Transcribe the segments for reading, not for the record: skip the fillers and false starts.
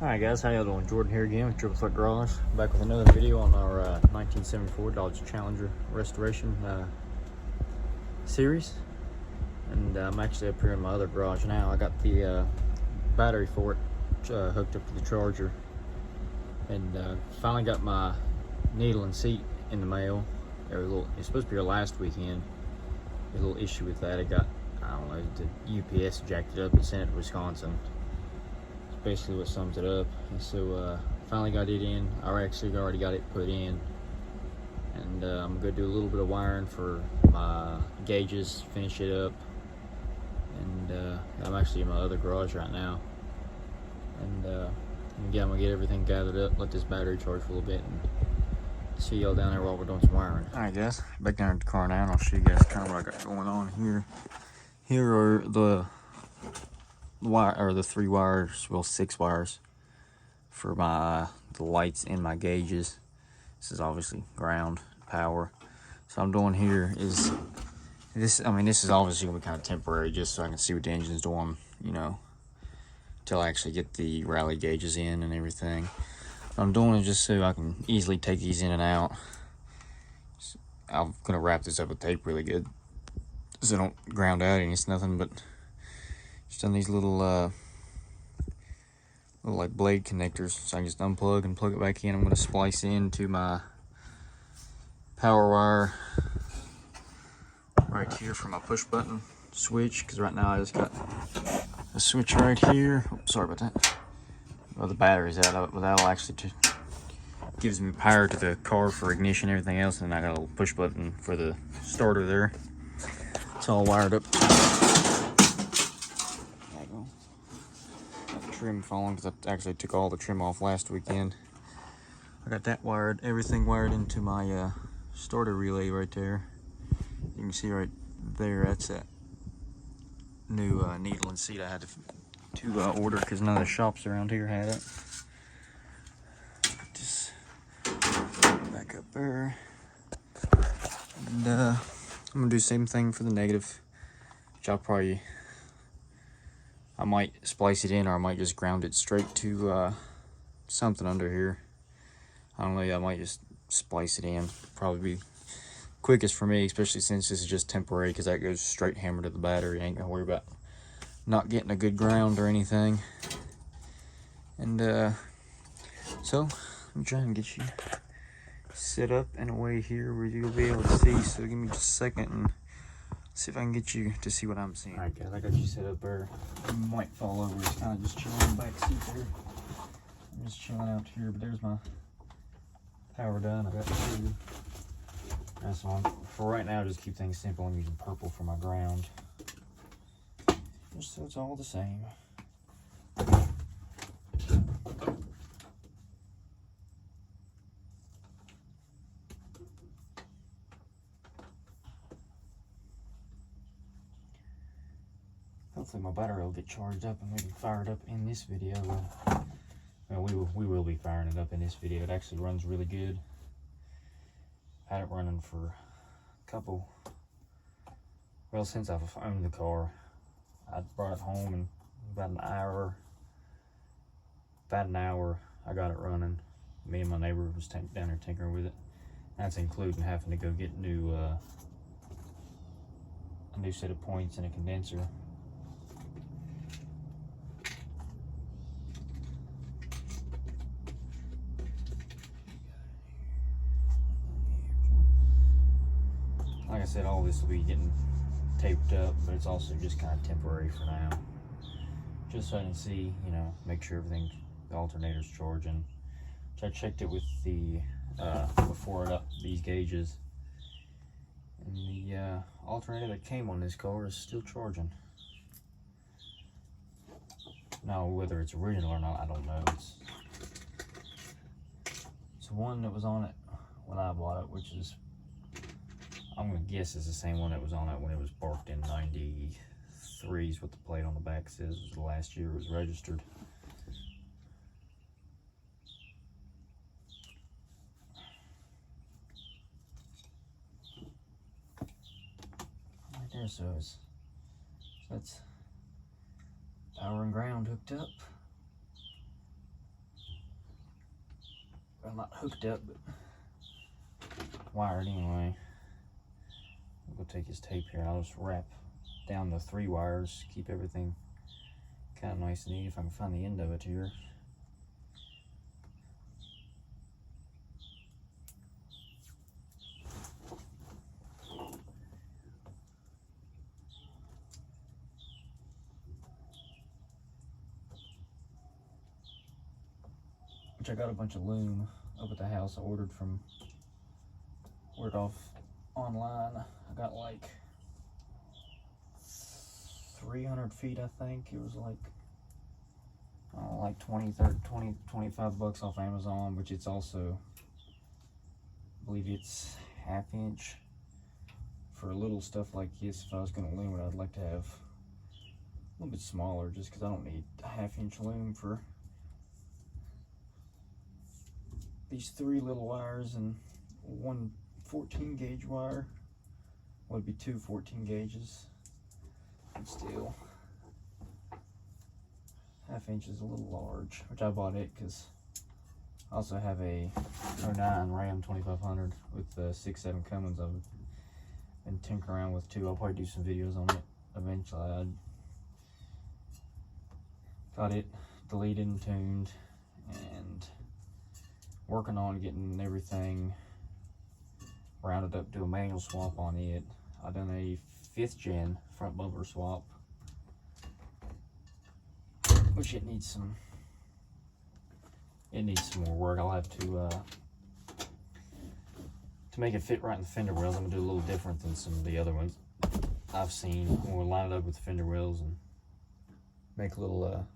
Alright guys, how y'all doing? Jordan here again with Triple Foot Garage, back with another video on our 1974 Dodge Challenger restoration series. And I'm actually up here in my other garage now. I got the battery for it hooked up to the charger, and finally got my needle and seat in the mail. It's supposed to be here last weekend. There's a little issue with that. It got, I don't know, the UPS jacked it up and sent it to Wisconsin. Basically what sums it up. And so finally got it in. I actually already got it put in, and I'm gonna do a little bit of wiring for my gauges, finish it up, and I'm actually in my other garage right now, and again I'm gonna get everything gathered up, let this battery charge for a little bit, and see y'all down there while we're doing some wiring. Alright guys, back down at the car now, and I'll show you guys kind of what I got going on here. Here are the wire, or the 3 wires, well 6 wires for the lights in my gauges. This is obviously ground power. So I'm doing here is this, I mean this is obviously gonna be kind of temporary, just so I can see what the engine's doing, you know, till I actually get the rally gauges in and everything. What I'm doing is just so I can easily take these in and out. I'm gonna wrap this up with tape really good so they don't ground out, and it's nothing but just done these little like blade connectors, so I can just unplug and plug it back in. I'm going to splice into my power wire right here for my push button switch, because right now I just got a switch right here. Oops, sorry about that. Well, the battery's out of it, but that'll actually gives me power to the car for ignition and everything else, and I got a little push button for the starter there. It's all wired up. Trim falling because I actually took all the trim off last weekend. I got that wired, everything wired into my starter relay right there. You can see right there, that's that new needle and seat I had to order because none of the shops around here had it. Just back up there, and I'm gonna do the same thing for the negative, which I might splice it in, or I might just ground it straight to something under here. I don't know, I might just splice it in. Probably be quickest for me, especially since this is just temporary, because that goes straight hammer to the battery. I ain't gonna worry about not getting a good ground or anything. And so I'm trying to get you set up in a way here where you'll be able to see. So give me just a second and see if I can get you to see what I'm seeing. Alright guys, I got you set up there. You might fall over, it's kind of just chilling in the back seat there. I'm just chilling out here, but there's my power done. I got the 2. That's on. For right now, just keep things simple. I'm using purple for my ground, just so it's all the same. Hopefully my battery will get charged up and maybe fired up in this video. Well, we will be firing it up in this video. It actually runs really good. Had it running for a couple, well, since I've owned the car. I brought it home, and about an hour I got it running. Me and my neighbor was down there tinkering with it. That's including having to go get a new set of points and a condenser. Like I said, all this will be getting taped up, but it's also just kind of temporary for now. Just so I can see, you know, make sure everything, the alternator's charging. Which I checked it with the, before it up these gauges. And the alternator that came on this car is still charging. Now, whether it's original or not, I don't know. It's one that was on it when I bought it, which is, I'm gonna guess it's the same one that was on it when it was barked in 93 is what the plate on the back says. It was the last year it was registered. Right there, so that's power and ground hooked up. not hooked up, but wired anyway. We'll take his tape here. I'll just wrap down the 3 wires, keep everything kind of nice and neat if I can find the end of it here. Which I got a bunch of loom up at the house. I ordered off online. I got like 300 feet, I think. It was like, like 20, 30, 20, 25 bucks off Amazon, which it's also, I believe it's 1/2 inch. For little stuff like this, if I was gonna loom it, I'd like to have a little bit smaller, just because I don't need a 1/2 inch loom for these 3 little wires, and 1 14 gauge wire would be 2 14 gauges. And still, 1/2 inch is a little large, which I bought it because I also have a 09 Ram 2500 with 6.7 Cummins. I've been tinkering around with too. I'll probably do some videos on it eventually. I got it deleted and tuned, and working on getting everything rounded up to a manual swap on it. I've done a 5th gen front bumper swap, which it needs some more work. I'll have to make it fit right in the fender wheels. I'm gonna do a little different than some of the other ones I've seen. We'll line it up with the fender wheels and make little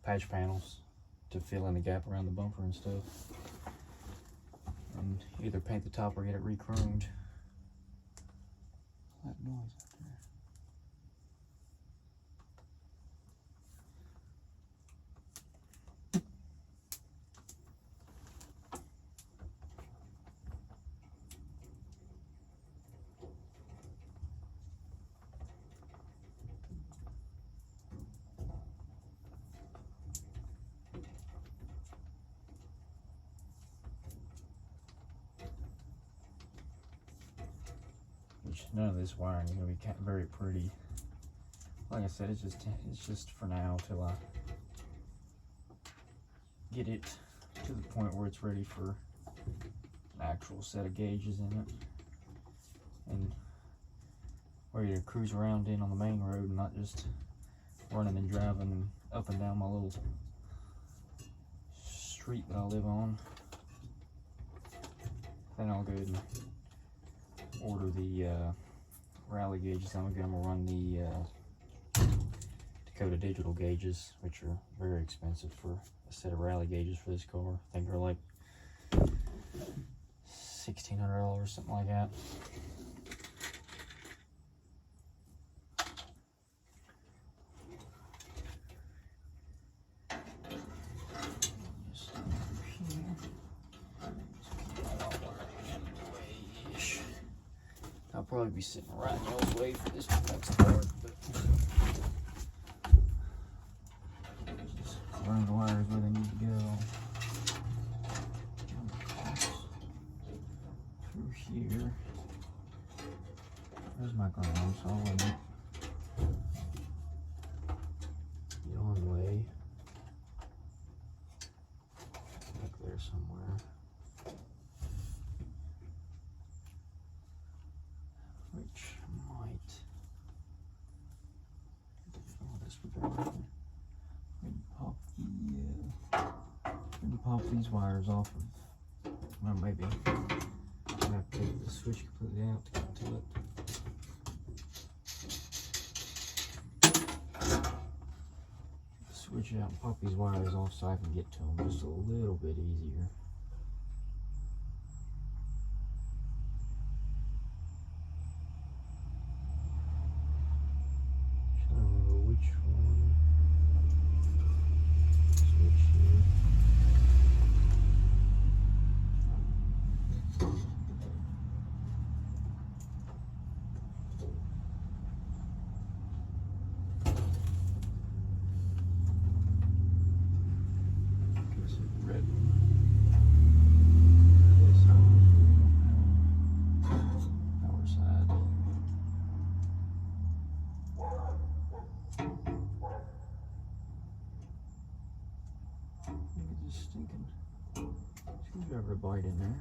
patch panels to fill in the gap around the bumper and stuff, and either paint the top or get it re-chromed. That noise out there. Which none of this wiring is going to be very pretty. Like I said, it's just for now till I get it to the point where it's ready for an actual set of gauges in it, and ready to cruise around in on the main road and not just running and driving up and down my little street that I live on. Then I'll go ahead and order the rally gauges. I'm gonna run the Dakota digital gauges, which are very expensive for a set of rally gauges for this car. I think they're like $1,600, something like that. I'll probably be sitting right in y'all's way for this next part, but just run the wires where they need to go. Through here. There's my ground, so I'll let it get on the way. Back there somewhere. Which might pop these wires off of, well, maybe I have to take the switch completely out to get to it. Switch it out and pop these wires off so I can get to them just a little bit easier. Look at this stinking screwdriver blade in there.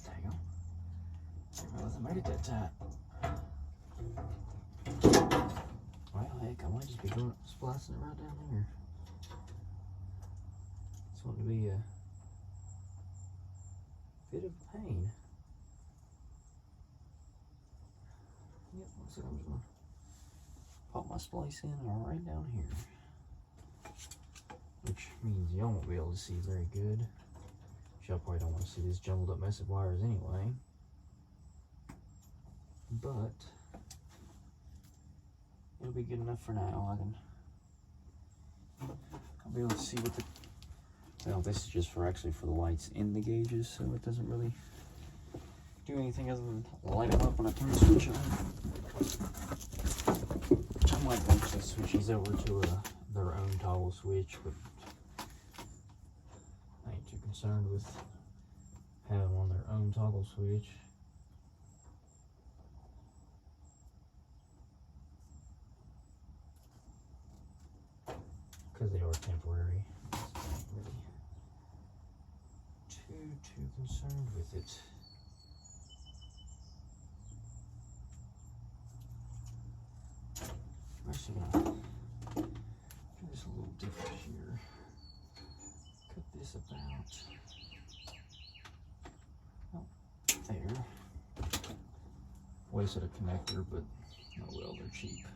Dang on. I realize I made it that tight. Well, heck, I might just be splicing it right down there. It's wanting to be a bit of pain. Yep, looks like I'm just gonna pop my splice in right down here. Which means y'all won't be able to see very good. Y'all probably don't want to see this jumbled up mess of wires anyway. But it'll be good enough for now. I'll be able to see what the, well, this is just for actually for the lights in the gauges, so it doesn't really do anything other than light them up when I turn the switch on. Which I might eventually switch these over to their own toggle switch, but I ain't too concerned with having them on their own toggle switch. Because they are temporary. So I'm not really too concerned with it. I'm actually gonna do this a little different here. Cut this about there. Wasted a connector, but oh well, they're cheap.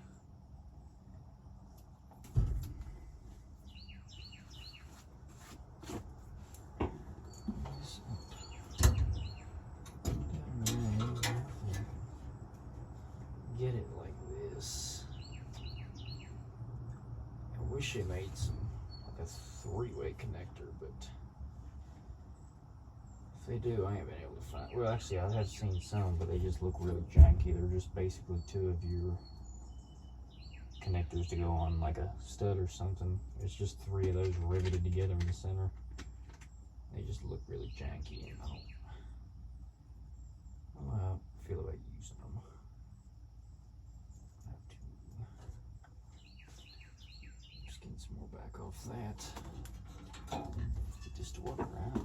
Get it like this. I wish they made some like a 3-way connector, but if they do, I haven't been able to find. Well, actually, I have seen some, but they just look really janky. They're just basically 2 of your connectors to go on like a stud or something. It's just 3 of those riveted together in the center. They just look really janky, and I don't know how I feel about using them. Just getting some more back off that. Get this to work around.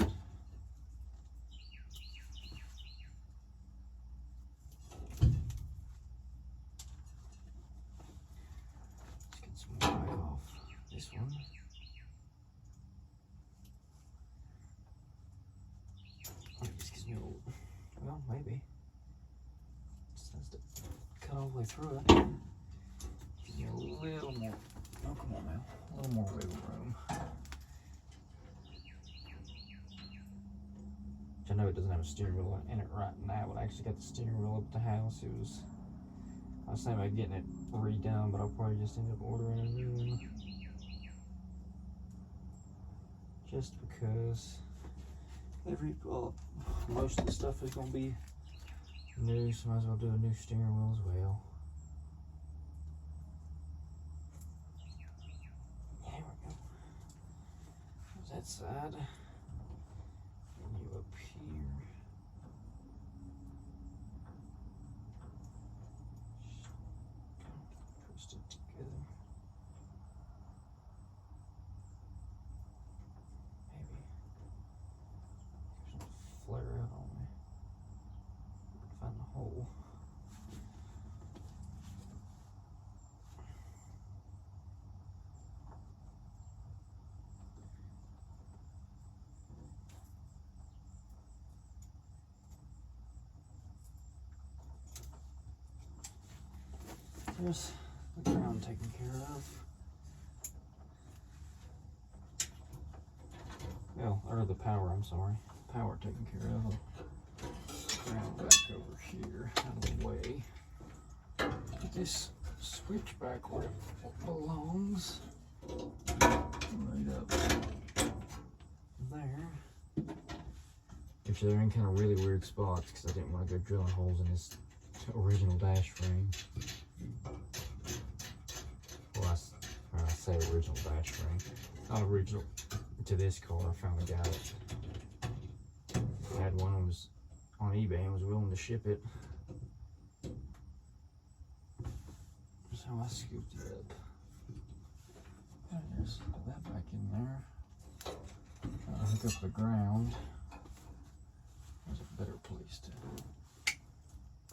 Let's get some more back off this one. This gives me a little, well, maybe. Just has to cut all the way through it. Give me a little more, oh come on now, a little more wiggle room. Which I know it doesn't have a steering wheel in it right now, but I actually got the steering wheel up at the house. I was thinking about getting it redone, but I'll probably just end up ordering a new one. Just because most of the stuff is going to be new, so might as well do a new steering wheel as well. There we go. There's that side. And you up here. Twist it together. Flare out on me. Find the hole. There's the ground taken care of. Well, or the power, I'm sorry. Power taken care of. Ground back over here, out of the way. Get this switch back where it belongs. Right up there. Actually, they're in kind of really weird spots because I didn't want to go drilling holes in this original dash frame. Well, I say original dash frame. Not original to this car. I found a guy that had one that was on eBay and was willing to ship it. So I scooped it up. And there's that back in there. Hook up the ground. There's a better place to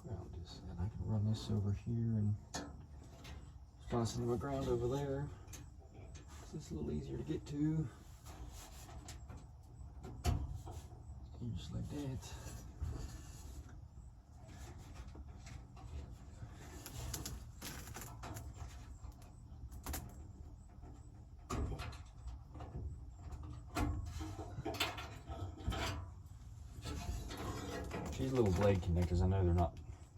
ground this. And I can run this over here and fasten my ground over there. So it's a little easier to get to. And just like that. These little blade connectors, I know they're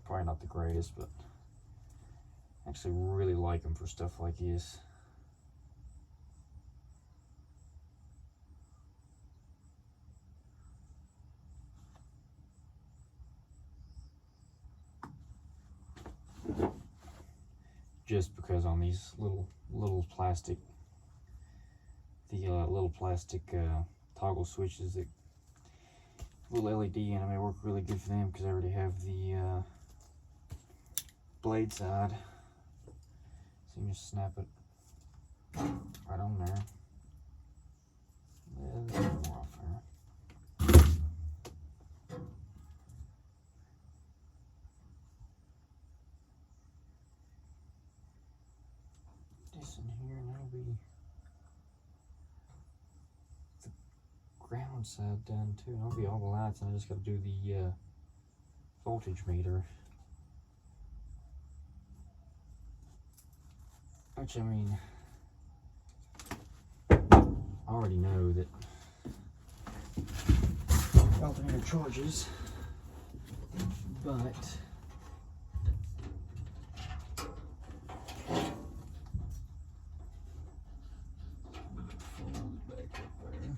probably not the greatest, but I actually really like them for stuff like this. Just because on these little plastic, little plastic toggle switches, that little LED in them, they work really good for them because I already have the blade side. So you just snap it right on there. There's more off there. This in here, and that'll be the ground side done too. And that'll be all the lights, and I just got to do the voltage meter. Which, I mean, I already know that alternator charges, but fold it back up there.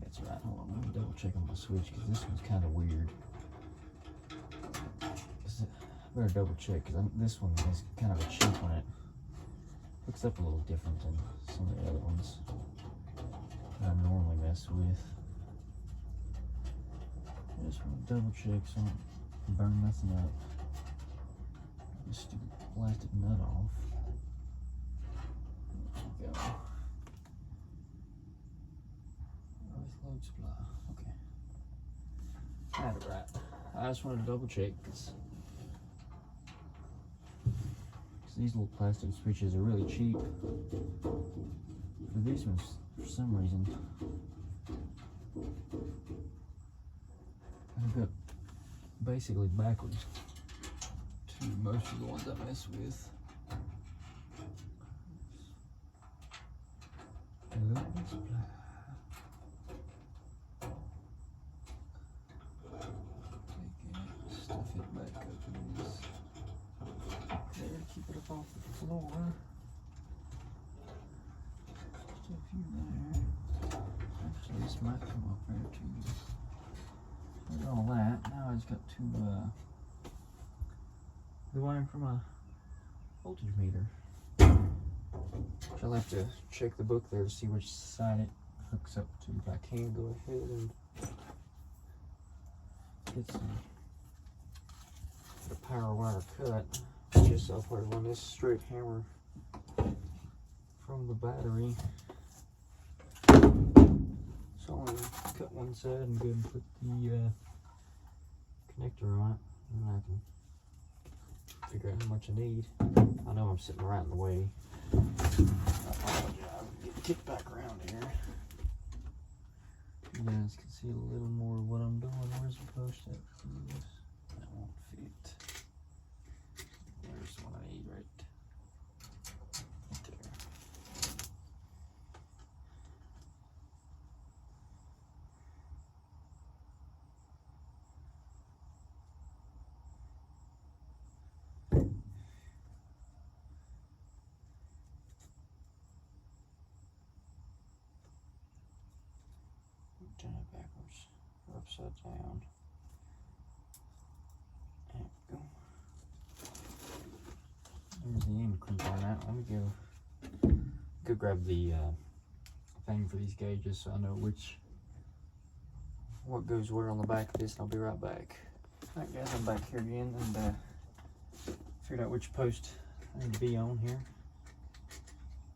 That's right. Hold on, let me double check on my switch because this one's kind of weird. I better double check because this one is kind of a cheap one. It hooks up a little different than some of the other ones that I normally mess with. I just want to double check so I don't burn nothing up. Just stupid plastic nut off. There we go. Earth load supply. Okay. I had it right. I just wanted to double check because these little plastic switches are really cheap. For these ones, for some reason, I hook up basically backwards to most of the ones I mess with. Stuff it back up in this. There, keep it up off the floor. Just a few there. Actually, this might come up there too. Look at all that. Now I just got to the wiring for my voltage meter. I'll have to check the book there to see which side it hooks up to. If I can go ahead and get some power wire cut. Just I'll probably run this straight hammer from the battery. So I'm gonna cut one side and go and put the connector on it, and then I can figure out how much I need. I know I'm sitting right in the way. I apologize. Get kicked back around here. You guys can see a little more of what I'm doing. Where's the post at for this? That won't fit. There's the one I need right there. Turn it backwards or upside down. There we go. There's the end crimp on that. Let me go grab the thing for these gauges so I know which what goes where on the back of this, and I'll be right back. Alright guys, I'm back here again, and figured out which post I need to be on here.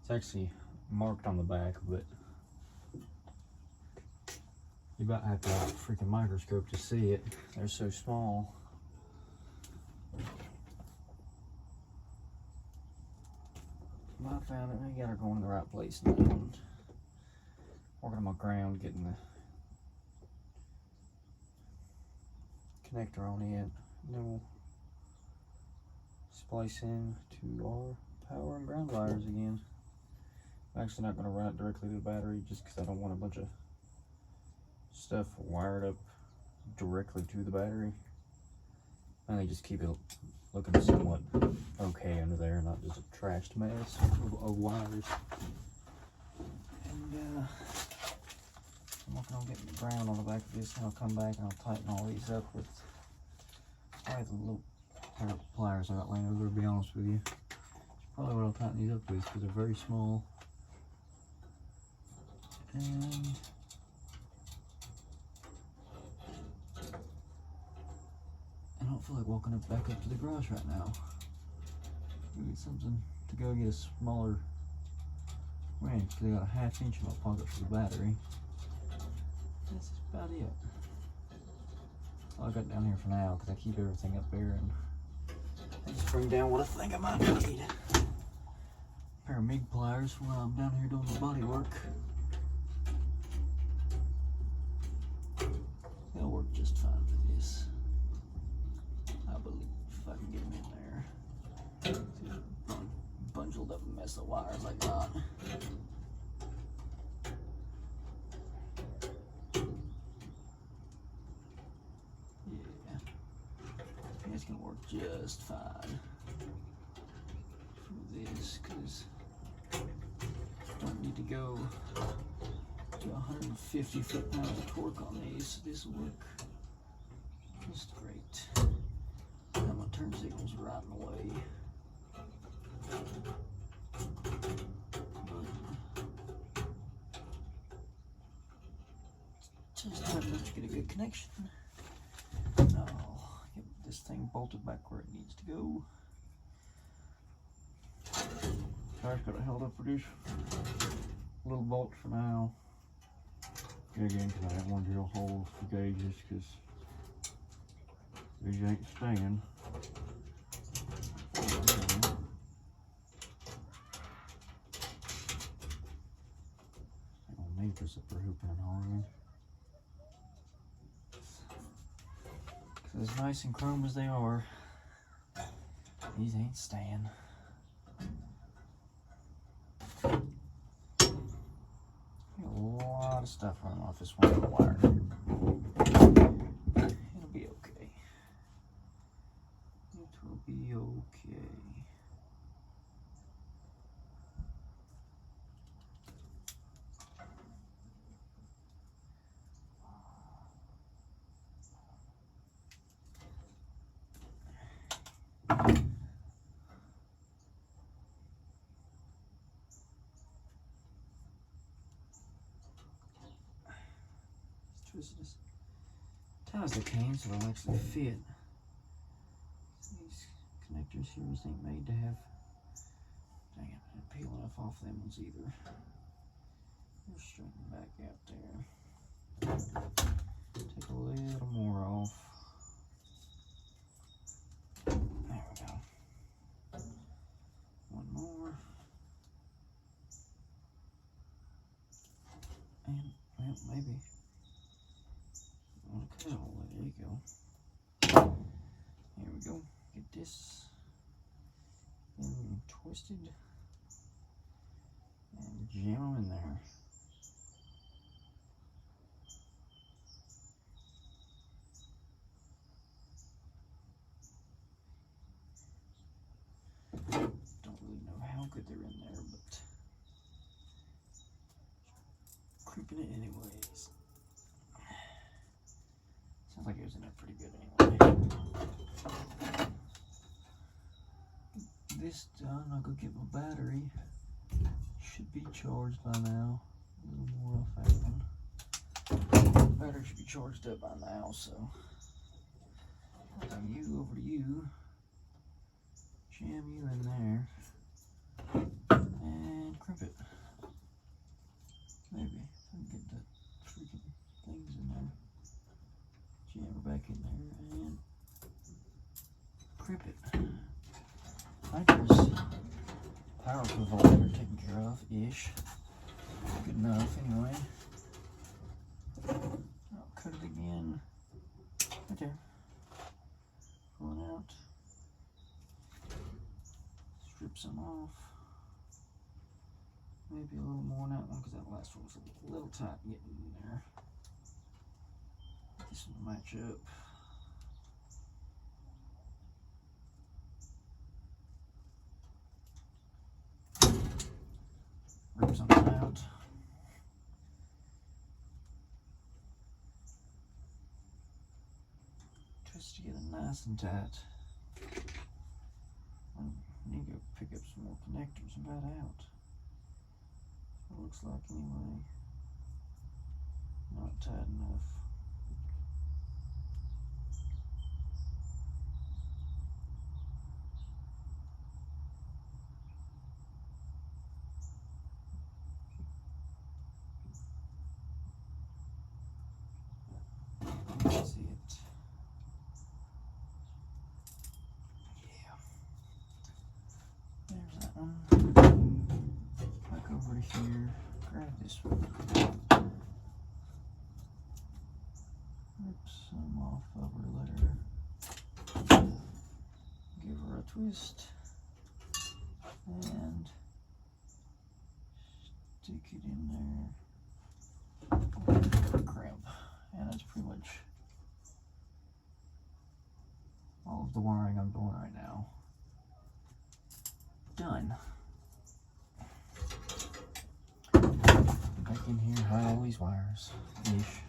It's actually marked on the back, but you about have to have a freaking microscope to see it. They're so small. I found it. I got her going in the right place now. And working on my ground, getting the connector on it. And then we'll splice in to our power and ground wires again. I'm actually not going to run it directly to the battery just because I don't want a bunch of stuff wired up directly to the battery. Mainly just keep it looking somewhat okay under there, not just a trashed mess of wires. And I'm working on getting the ground on the back of this, and I'll come back and I'll tighten all these up with probably the little pair of pliers I got laying over, to be honest with you. That's probably what I'll tighten these up with because they're very small. And I don't feel like walking back up to the garage right now. We need something to go get a smaller wrench because I got a 1/2 inch in my pocket for the battery. That's about it. All I got down here for now because I keep everything up there, and I just bring down what I think I might need. A pair of MIG pliers while I'm down here doing the body work. They'll work just fine for this. I believe if I can get them in there. Bundled up a mess of wires I got. Yeah, it's gonna work just fine for this because I don't need to go to 150 foot-pounds of torque on these, so this will work just great. Now my turn signal's right in the way. Just hard enough to get a good connection. Now I'll get this thing bolted back where it needs to go. I've got it held up for this little bolt for now. Again, because I didn't want to drill holes for gauges because these ain't staying. I don't need for zipper hooping and hauling. Because as nice and chrome as they are, these ain't staying. A lot of stuff running off this one little wire. It'll be okay. It will be okay. Twist it as tight as I can so they'll actually fit. These connectors here ain't made to have, dang it, I didn't peel enough off them ones either. They're straighten back out there. Take a little more off. There we go. One more. And, well, maybe. Okay, there you go. There we go. Get this in twisted and jam them in there. Don't really know how good they're in there, but creeping it anyways. Sounds like it was in there pretty good anyway. This done, I'll go get my battery. Should be charged by now. A little more off that one. Battery battery should be charged up by now, so I'll bring you over to you, jam you in there, and crimp it. Maybe I can get the freaking things in there. Jam her back in there and crimp it. I think there's power provider taken care of ish. Good enough anyway. I'll cut it again. Right there. Pulling out. Strip some off. Maybe a little more on that one because that last one was a little tight getting in there. This one will match up. Rip something out. Twist together nice and tight. I need to go pick up some more connectors and about out. It looks like anyway. Not tight enough. See it. Yeah. There's that one. Back over to here. Grab this one. Rip some off of her, let her give her a twist and stick it in there. Crimp. And that's pretty much all of the wiring I'm doing right now. Done. Back in here, hide all these wires. Ish.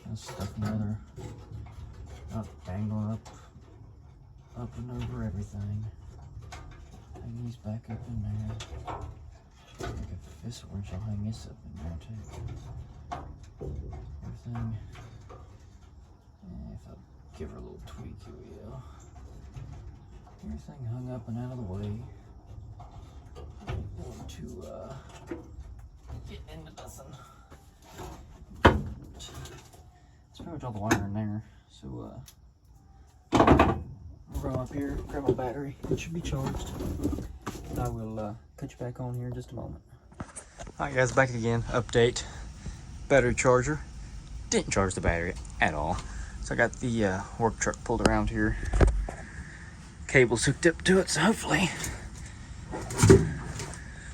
Just stuff another up, dangle up and over everything. Hang these back up in there. Like if this orange, I'll hang this up in there too. Everything. If I give her a little tweak, here we go. Everything hung up and out of the way. Going to get into nothing. That's pretty much all the wire in there. So we'll go up here, grab my battery. It should be charged. And I will put you back on here in just a moment. Alright guys, back again. Update. Battery charger. Didn't charge the battery at all. So I got the work truck pulled around here. Cables hooked up to it, so hopefully,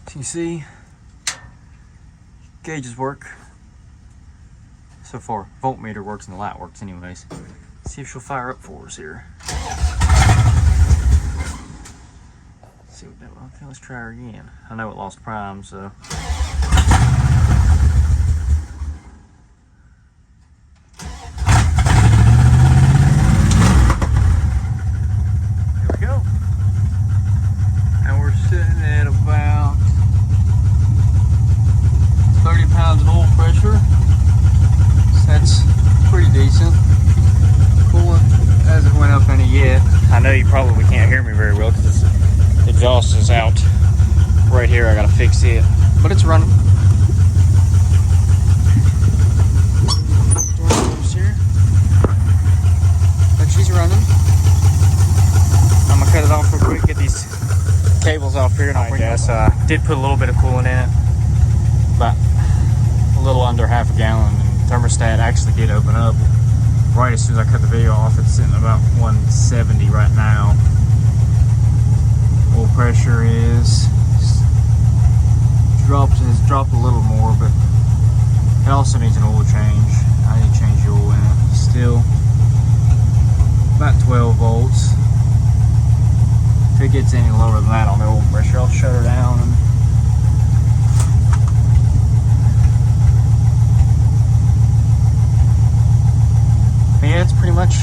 as you see, gauges work. So far, voltmeter works and the light works anyways. See if she'll fire up for us here. See what that will. Okay, let's try her again. I know it lost prime, so. I know you probably can't hear me very well because the exhaust is out right here. I gotta fix it, but it's running. Here, but she's running. I'm gonna cut it off real quick. Get these cables off here, and I'll bring it. I did put a little bit of coolant in it, about a little under half a gallon, and the thermostat actually did open up. Right as soon as I cut the video off, it's sitting about 170 right now. Oil pressure is has dropped a little more, but it also needs an oil change. I need to change the oil in it. Still about 12 volts. If it gets any lower than that on the oil pressure, I'll shut her down and yeah, it's pretty much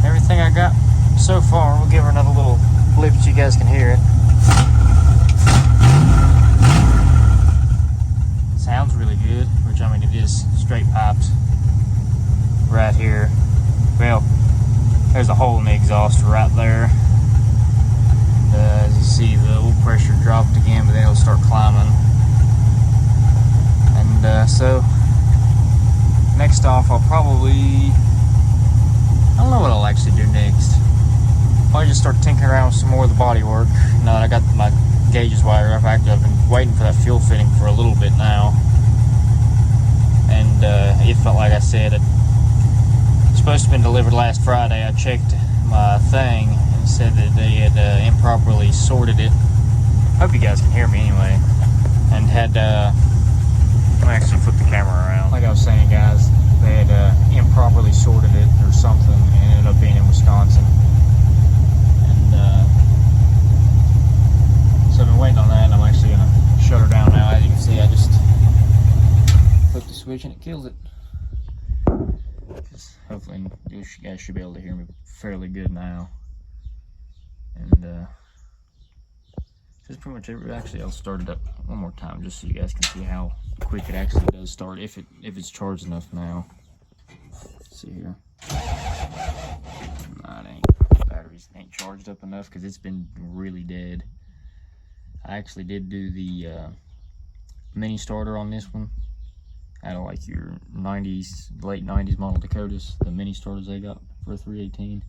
everything I got so far. We'll give her another little blip so you guys can hear it. Sounds really good, which I mean it is straight pipes right here. Well, there's a hole in the exhaust right there. And, as you see, the oil pressure dropped again, but then it'll start climbing. And so next off, I'll probably, I don't know what I'll actually do next. Probably just start tinkering around with some more of the body work. Now that I got my gauges wired up, I've been waiting for that fuel fitting for a little bit now. And it felt like I said, it's supposed to have been delivered last Friday. I checked my thing and it said that they had improperly sorted it. Hope you guys can hear me anyway. And had, let me actually flip the camera around. Like I was saying, guys, they had improperly sorted it or something and it ended up being in Wisconsin. So I've been waiting on that, and I'm actually going to shut her down now. As you can see, I just flip the switch and it kills it. Hopefully you guys should be able to hear me fairly good now. And that's pretty much it. Actually, I'll start it up one more time just so you guys can see how quick it actually does start, if it's charged enough now. Let's see here. Nah, it ain't. The batteries ain't charged up enough because it's been really dead. I actually did do the mini starter on this one. I don't like your 90s, late 90s model Dakotas, the mini starters they got for a 318.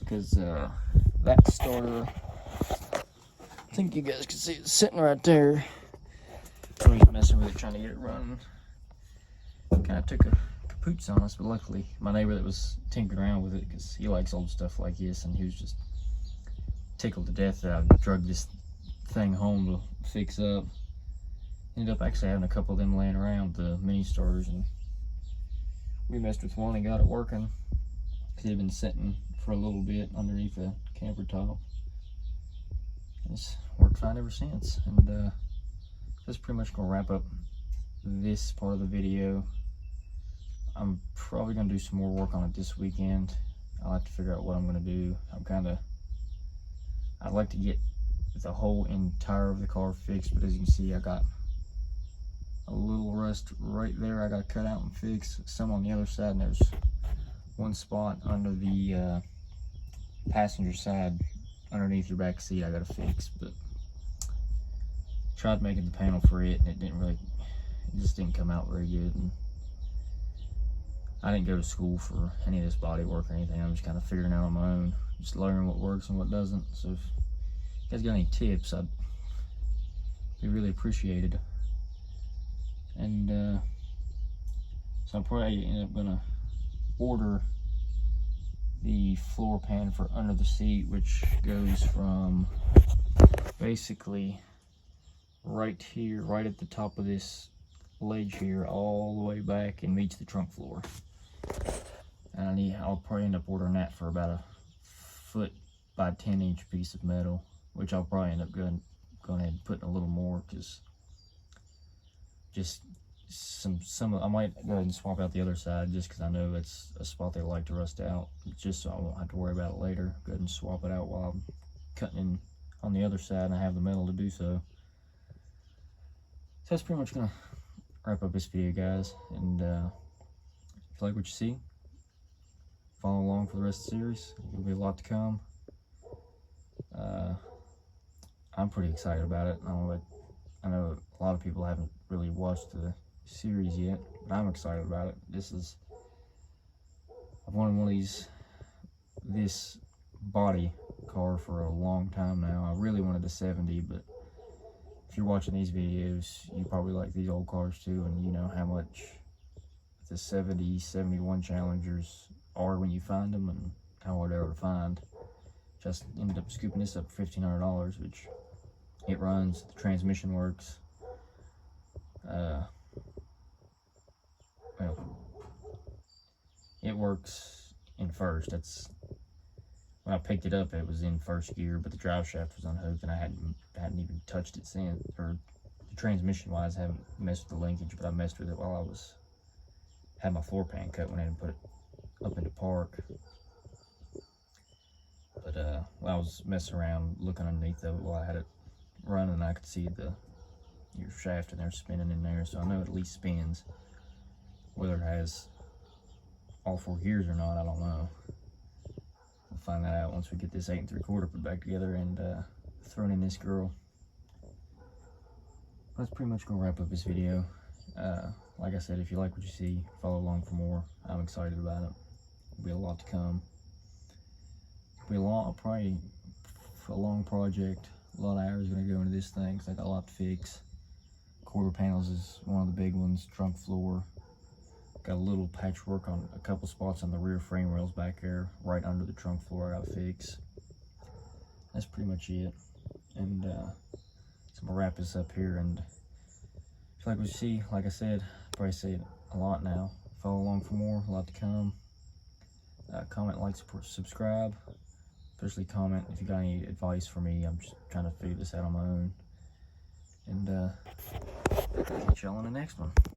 Because that starter, I think you guys can see it sitting right there. I was messing with it, trying to get it running. Kind of took a kapoots on us, but luckily my neighbor that was tinkering around with it, because he likes old stuff like this, and he was just tickled to death that I drug this thing home to fix up. Ended up actually having a couple of them laying around, the mini starters, and we messed with one and got it working because it had been sitting for a little bit underneath the camper top. It's worked fine ever since. And that's pretty much gonna wrap up this part of the video. I'm probably gonna do some more work on it this weekend. I'll have to figure out what I'm gonna do. I'd like to get the whole entire of the car fixed, but as you can see, I got a little rust right there I got to cut out and fix. Some on the other side, and there's one spot under the passenger side underneath your back seat I got to fix. But tried making the panel for it, and it just didn't come out very good. And I didn't go to school for any of this body work or anything. I'm just kind of figuring out on my own, just learning what works and what doesn't. So if you guys got any tips, I'd be really appreciated. And so I'm probably end up gonna order the floor pan for under the seat, which goes from basically right here, right at the top of this ledge here, all the way back and meets the trunk floor. And I'll probably end up ordering that for about a 1 by 10 inch piece of metal, which I'll probably end up going ahead and putting a little more, because just I might go ahead and swap out the other side, just because I know it's a spot they like to rust out, just so I won't have to worry about it later. Go ahead and swap it out while I'm cutting in on the other side, and I have the metal to do so. So that's pretty much gonna wrap up this video, guys. And if you like what you see, follow along for the rest of the series. There'll be a lot to come. I'm pretty excited about it. I know a lot of people haven't really watched the series yet, but I'm excited about it. I've wanted one of this body car for a long time now. I really wanted the 70, but if you're watching these videos, you probably like these old cars too, and you know how much the 70, 71 Challengers are when you find them, and how hard they are to find. Just ended up scooping this up for $1,500, which it runs, the transmission works. Well, it works in first. That's when I picked it up, it was in first gear, but the drive shaft was unhooked, and I hadn't even touched it since. Or transmission wise, I haven't messed with the linkage, but I messed with it while I had my floor pan cut when I put it up into park. But while I was messing around looking underneath of it while I had it running, I could see the your shaft in there spinning in there, so I know it at least spins. Whether it has all 4 gears or not, I don't know. We'll find that out once we get this 8 3/4 put back together and thrown in this girl. That's pretty much gonna wrap up this video. Like I said, if you like what you see, follow along for more. I'm excited about it. There'll be a lot to come. It'll be probably a long project. A lot of hours gonna go into this thing because I got a lot to fix. Quarter panels is one of the big ones. Trunk floor. Got a little patchwork on a couple spots on the rear frame rails back there, right under the trunk floor I gotta fix. That's pretty much it. And so I'm gonna wrap this up here, and if you like what you see, like I said, I probably say it a lot now. Follow along for more, a lot to come. Comment, like, subscribe. Especially comment if you got any advice for me. I'm just trying to figure this out on my own. And catch y'all on the next one.